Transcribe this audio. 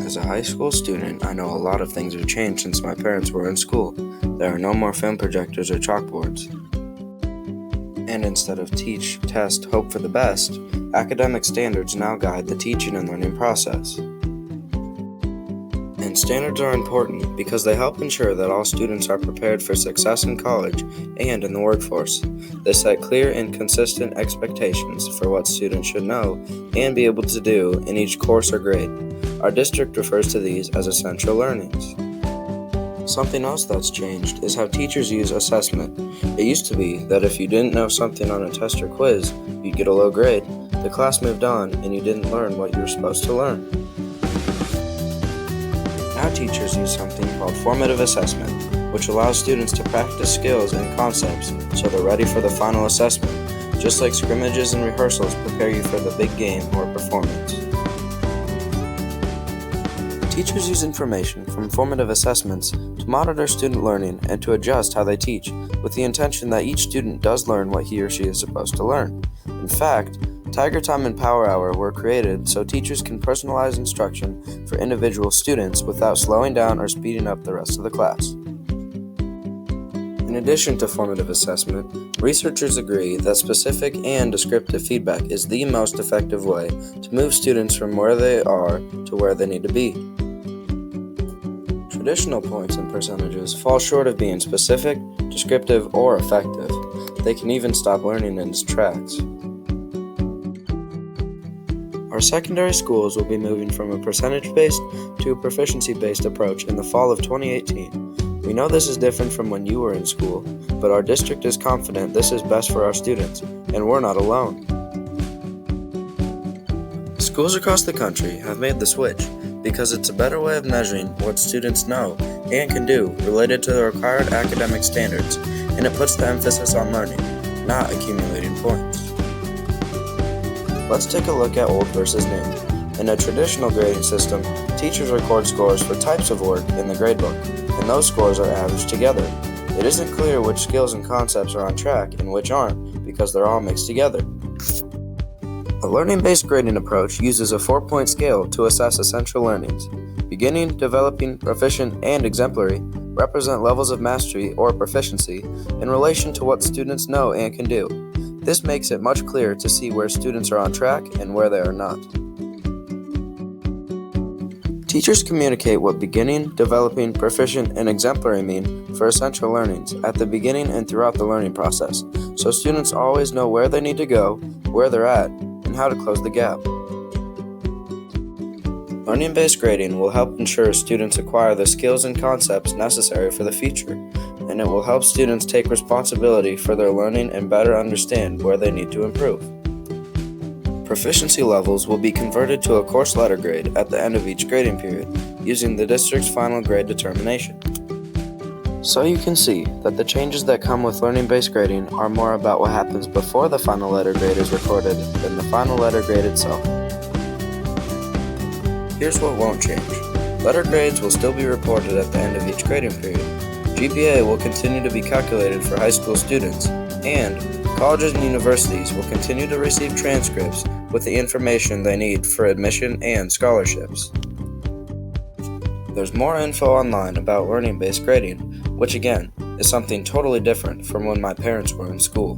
As a high school student, I know a lot of things have changed since my parents were in school. There are no more film projectors or chalkboards. And instead of teach, test, hope for the best, academic standards now guide the teaching and learning process. And standards are important because they help ensure that all students are prepared for success in college and in the workforce. They set clear and consistent expectations for what students should know and be able to do in each course or grade. Our district refers to these as essential learnings. Something else that's changed is how teachers use assessment. It used to be that if you didn't know something on a test or quiz, you'd get a low grade. The class moved on and you didn't learn what you were supposed to learn. Now teachers use something called formative assessment, which allows students to practice skills and concepts so they're ready for the final assessment, just like scrimmages and rehearsals prepare you for the big game or performance. Teachers use information from formative assessments to monitor student learning and to adjust how they teach, with the intention that each student does learn what he or she is supposed to learn. In fact, Tiger Time and Power Hour were created so teachers can personalize instruction for individual students without slowing down or speeding up the rest of the class. In addition to formative assessment, researchers agree that specific and descriptive feedback is the most effective way to move students from where they are to where they need to be. Traditional points and percentages fall short of being specific, descriptive, or effective. They can even stop learning in its tracks. Our secondary schools will be moving from a percentage-based to a proficiency-based approach in the fall of 2018. We know this is different from when you were in school, but our district is confident this is best for our students, and we're not alone. Schools across the country have made the switch because it's a better way of measuring what students know and can do related to the required academic standards, and it puts the emphasis on learning, not accumulating points. Let's take a look at old versus new. In a traditional grading system, teachers record scores for types of work in the gradebook, and those scores are averaged together. It isn't clear which skills and concepts are on track and which aren't because they're all mixed together. A learning-based grading approach uses a 4-point scale to assess essential learnings. Beginning, developing, proficient, and exemplary represent levels of mastery or proficiency in relation to what students know and can do. This makes it much clearer to see where students are on track and where they are not. Teachers communicate what beginning, developing, proficient, and exemplary mean for essential learnings at the beginning and throughout the learning process, so students always know where they need to go, where they're at, and how to close the gap. Learning-based grading will help ensure students acquire the skills and concepts necessary for the future, and it will help students take responsibility for their learning and better understand where they need to improve. Proficiency levels will be converted to a course letter grade at the end of each grading period, using the district's final grade determination. So you can see that the changes that come with learning-based grading are more about what happens before the final letter grade is recorded than the final letter grade itself. Here's what won't change. Letter grades will still be reported at the end of each grading period. GPA will continue to be calculated for high school students, and colleges and universities will continue to receive transcripts with the information they need for admission and scholarships. There's more info online about learning-based grading, which again is something totally different from when my parents were in school.